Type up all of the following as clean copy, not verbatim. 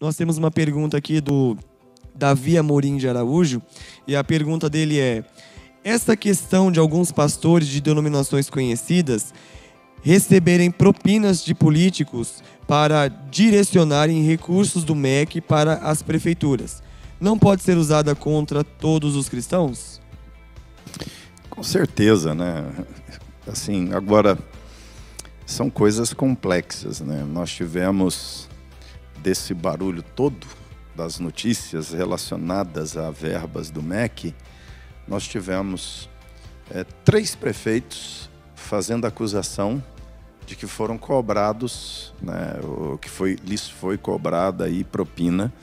Nós temos uma pergunta aqui do Davi Amorim de Araújo, e a pergunta dele é: essa questão de alguns pastores de denominações conhecidas receberem propinas de políticos para direcionarem recursos do MEC para as prefeituras, não pode ser usada contra todos os cristãos? Com certeza, né? Assim, agora, são coisas complexas, né? Nós tivemos, desse barulho todo, das notícias relacionadas a verbas do MEC, nós tivemos 3 prefeitos fazendo acusação de que foram cobrados, né, lhes foi cobrada aí propina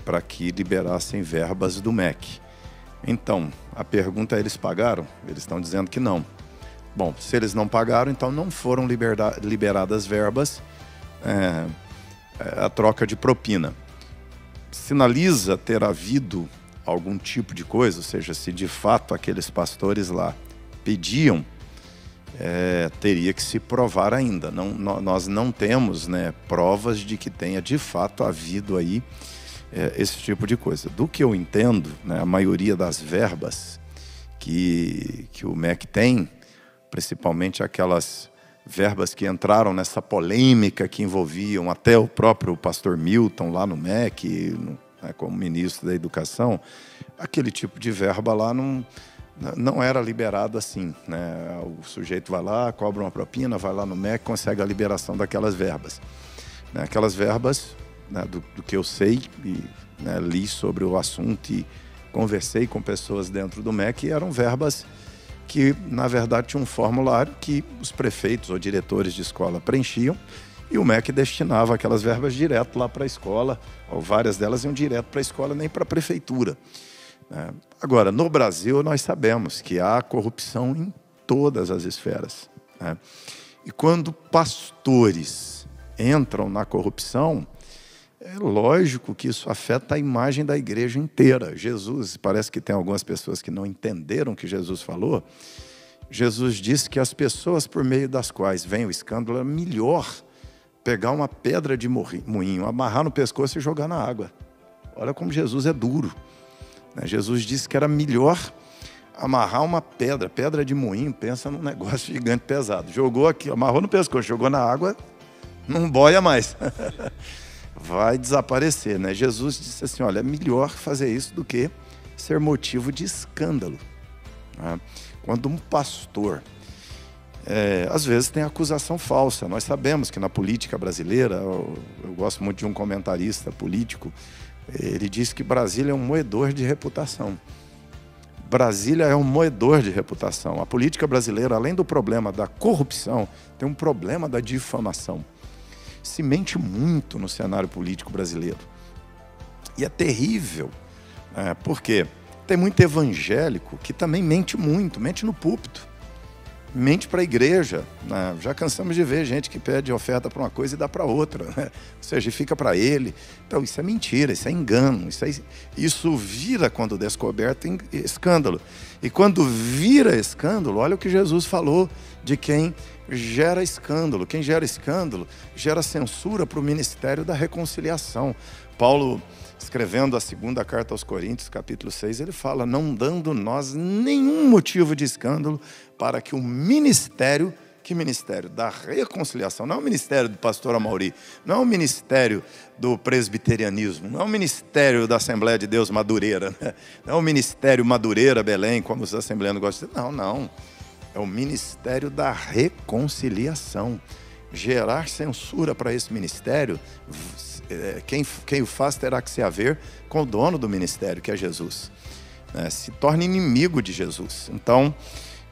para que liberassem verbas do MEC. Então, a pergunta é: eles pagaram? Eles estão dizendo que não. Bom, se eles não pagaram, então não foram liberadas verbas, a troca de propina. Sinaliza ter havido algum tipo de coisa, ou seja, se de fato aqueles pastores lá pediam, teria que se provar ainda. Nós não temos, né, provas de que tenha de fato havido aí esse tipo de coisa. Do que eu entendo, né, a maioria das verbas que o MEC tem, principalmente aquelas verbas que entraram nessa polêmica que envolviam até o próprio pastor Milton lá no MEC, né, como ministro da Educação, aquele tipo de verba lá não era liberado assim, né? O sujeito vai lá, cobra uma propina, vai lá no MEC, consegue a liberação daquelas verbas. Né? Aquelas verbas, né, do que eu sei, e, né, li sobre o assunto e conversei com pessoas dentro do MEC, eram verbas que, na verdade, tinham um formulário que os prefeitos ou diretores de escola preenchiam e o MEC destinava aquelas verbas direto lá para a escola, ou várias delas iam direto para a escola, nem para a prefeitura. Agora, no Brasil, nós sabemos que há corrupção em todas as esferas, né? E quando pastores entram na corrupção, é lógico que isso afeta a imagem da igreja inteira. Jesus, parece que tem algumas pessoas que não entenderam o que Jesus falou. Jesus disse que as pessoas por meio das quais vem o escândalo, é melhor pegar uma pedra de moinho, amarrar no pescoço e jogar na água. Olha como Jesus é duro. Jesus disse que era melhor amarrar uma pedra de moinho, pensa num negócio gigante pesado. Jogou aqui, amarrou no pescoço, jogou na água, não boia mais. Vai desaparecer, né? Jesus disse assim: olha, é melhor fazer isso do que ser motivo de escândalo. Quando um pastor, às vezes tem acusação falsa. Nós sabemos que na política brasileira, eu gosto muito de um comentarista político, ele diz que Brasília é um moedor de reputação. Brasília é um moedor de reputação. A política brasileira, além do problema da corrupção, tem um problema da difamação. Se mente muito no cenário político brasileiro. E é terrível, porque tem muito evangélico que também mente muito, mente no púlpito, mente para a igreja, né? Já cansamos de ver gente que pede oferta para uma coisa e dá para outra, né? Ou seja, fica para ele. Então, isso é mentira, isso é engano, isso vira, quando descoberto, em escândalo. E quando vira escândalo, olha o que Jesus falou de quem gera escândalo. Quem gera escândalo gera censura para o ministério da reconciliação. Paulo, escrevendo a 2ª carta aos Coríntios, capítulo 6, ele fala: não dando nós nenhum motivo de escândalo para que o ministério, que ministério? Da reconciliação, não é o ministério do pastor Amauri, não é o ministério do presbiterianismo, não é o ministério da Assembleia de Deus Madureira, né? Não é o ministério Madureira Belém, como os assembleanos gostam de dizer, não. É o ministério da reconciliação. Gerar censura para esse ministério, quem o faz terá que se haver com o dono do ministério, que é Jesus. Se torna inimigo de Jesus. Então,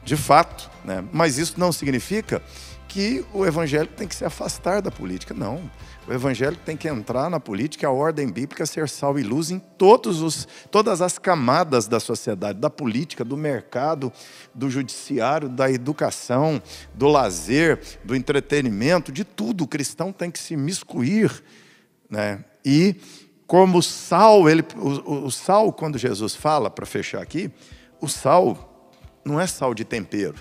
de fato, né? Mas isso não significa que o evangélico tem que se afastar da política, não. O evangélico tem que entrar na política, a ordem bíblica é ser sal e luz em todas as camadas da sociedade, da política, do mercado, do judiciário, da educação, do lazer, do entretenimento, de tudo. O cristão tem que se miscuir, né? E como sal, o sal, quando Jesus fala, para fechar aqui, o sal não é sal de tempero.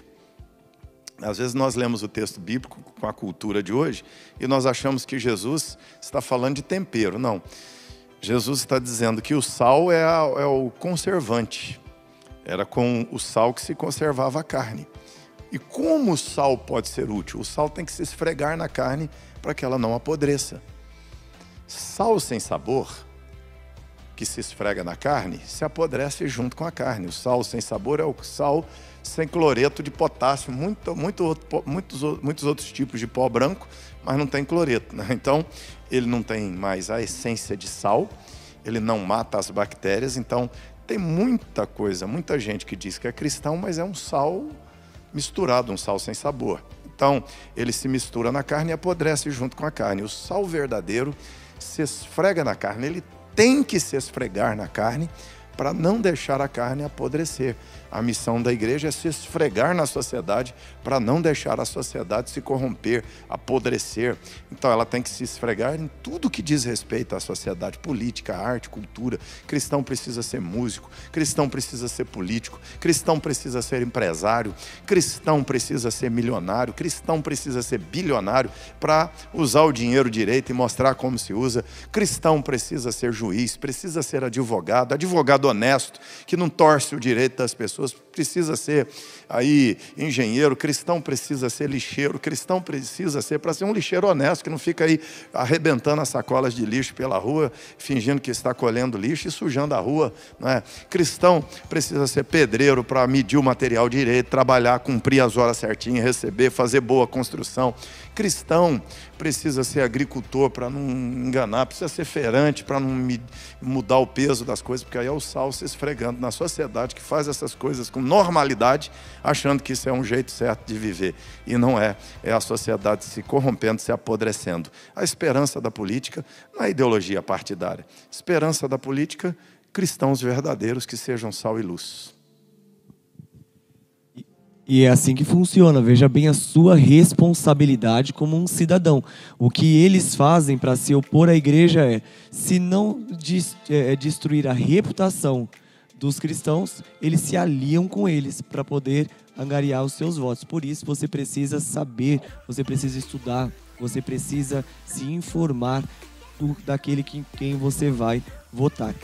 Às vezes nós lemos o texto bíblico com a cultura de hoje e nós achamos que Jesus está falando de tempero. Não. Jesus está dizendo que o sal é o conservante. Era com o sal que se conservava a carne. E como o sal pode ser útil? O sal tem que se esfregar na carne para que ela não apodreça. Sal sem sabor, que se esfrega na carne, se apodrece junto com a carne. O sal sem sabor é o sal sem cloreto de potássio, muitos outros tipos de pó branco, mas não tem cloreto, né? Então, ele não tem mais a essência de sal, ele não mata as bactérias. Então, tem muita coisa, muita gente que diz que é cristão, mas é um sal misturado, um sal sem sabor. Então, ele se mistura na carne e apodrece junto com a carne. O sal verdadeiro se esfrega na carne, ele tem que se esfregar na carne para não deixar a carne apodrecer. A missão da igreja é se esfregar na sociedade para não deixar a sociedade se corromper, apodrecer. Então ela tem que se esfregar em tudo que diz respeito à sociedade, política, arte, cultura. Cristão precisa ser músico, cristão precisa ser político, cristão precisa ser empresário, cristão precisa ser milionário, cristão precisa ser bilionário para usar o dinheiro direito e mostrar como se usa. Cristão precisa ser juiz, precisa ser advogado honesto, que não torce o direito das pessoas, precisa ser aí engenheiro, cristão precisa ser lixeiro, cristão precisa ser, para ser um lixeiro honesto, que não fica aí arrebentando as sacolas de lixo pela rua, fingindo que está colhendo lixo e sujando a rua, não é? Cristão precisa ser pedreiro para medir o material direito, trabalhar, cumprir as horas certinhas, receber, fazer boa construção. Cristão precisa ser agricultor para não enganar, precisa ser feirante para não mudar o peso das coisas, porque aí é o sal se esfregando na sociedade que faz essas coisas com normalidade, achando que isso é um jeito certo de viver. E não é. É a sociedade se corrompendo, se apodrecendo. A esperança da política não é ideologia partidária. Esperança da política, cristãos verdadeiros que sejam sal e luz. E é assim que funciona. Veja bem a sua responsabilidade como um cidadão. O que eles fazem para se opor à igreja é, se não destruir a reputação dos cristãos, eles se aliam com eles para poder angariar os seus votos. Por isso, você precisa saber, você precisa estudar, você precisa se informar daquele quem você vai votar.